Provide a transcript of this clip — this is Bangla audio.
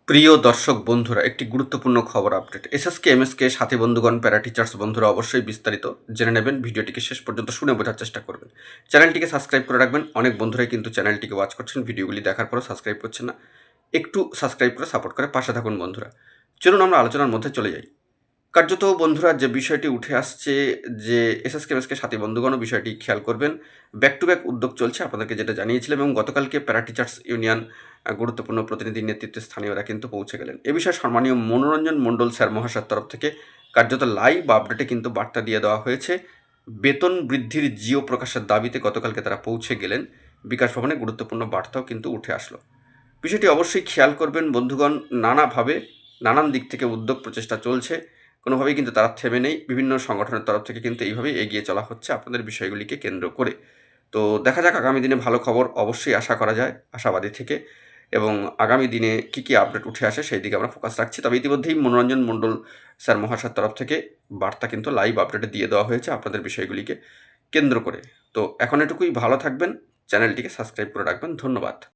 প্রিয় দর্শক বন্ধুরা, একটি গুরুত্বপূর্ণ খবর আপডেট। এসএসকে এমএসকে সাথী বন্ধুগণ, প্যারা টিচার্স বন্ধুরা অবশ্যই বিস্তারিত জেনে নেবেন। ভিডিওটিকে শেষ পর্যন্ত শুনে বোঝার চেষ্টা করবেন। চ্যানেলটিকে সাবস্ক্রাইব করে রাখবেন। অনেক বন্ধুরাই কিন্তু চ্যানেলটিকে ওয়াচ করছেন, ভিডিওগুলি দেখার পরও সাবস্ক্রাইব করছেন না। একটু সাবস্ক্রাইব করে সাপোর্ট করে পাশে থাকুন বন্ধুরা। চলুন আমরা আলোচনার মধ্যে চলে যাই। কার্যত বন্ধুরা, যে বিষয়টি উঠে আসছে যে এসএসকে এমএসকে সাথী বন্ধুগণও বিষয়টি খেয়াল করবেন। ব্যাক টু ব্যাক উদ্যোগ চলছে, আপনাদেরকে যেটা জানিয়েছিলাম, এবং গতকালকে প্যারা টিচার্স ইউনিয়ন গুরুত্বপূর্ণ প্রতিনিধির নেতৃত্বে স্থানীয়রা কিন্তু পৌঁছে গেলেন। এ বিষয়ে সম্মানীয় মনোরঞ্জন মণ্ডল স্যার মহাশয়ের তরফ থেকে কার্যত লাইভ আপডেটে কিন্তু বার্তা দিয়ে দেওয়া হয়েছে। বেতন বৃদ্ধির জিও প্রকাশের দাবিতে গতকালকে তারা পৌঁছে গেলেন। বিকাশ ভবনে গুরুত্বপূর্ণ বার্তাও কিন্তু উঠে আসলো। বিষয়টি অবশ্যই খেয়াল করবেন বন্ধুগণ। নানাভাবে নানান দিক থেকে উদ্যোগ প্রচেষ্টা চলছে, কোনোভাবেই কিন্তু তারা থেমে নেই। বিভিন্ন সংগঠনের তরফ থেকে কিন্তু এইভাবেই এগিয়ে চলা হচ্ছে আপনাদের বিষয়গুলিকে কেন্দ্র করে। তো দেখা যাক, আগামী দিনে ভালো খবর অবশ্যই আশা করা যায় আশাবাদী থেকে, এবং আগামী দিনে কী কী আপডেট উঠে আসে সেই দিকে আমরা ফোকাস রাখছি। তবে ইতিমধ্যেই মনোরঞ্জন মণ্ডল স্যার মহাশয়ের তরফ থেকে বার্তা কিন্তু লাইভ আপডেটে দিয়ে দেওয়া হয়েছে আপনাদের বিষয়গুলিকে কেন্দ্র করে। তো এখন এটুকুই, ভালো থাকবেন, চ্যানেলটিকে সাবস্ক্রাইব করে রাখবেন। ধন্যবাদ।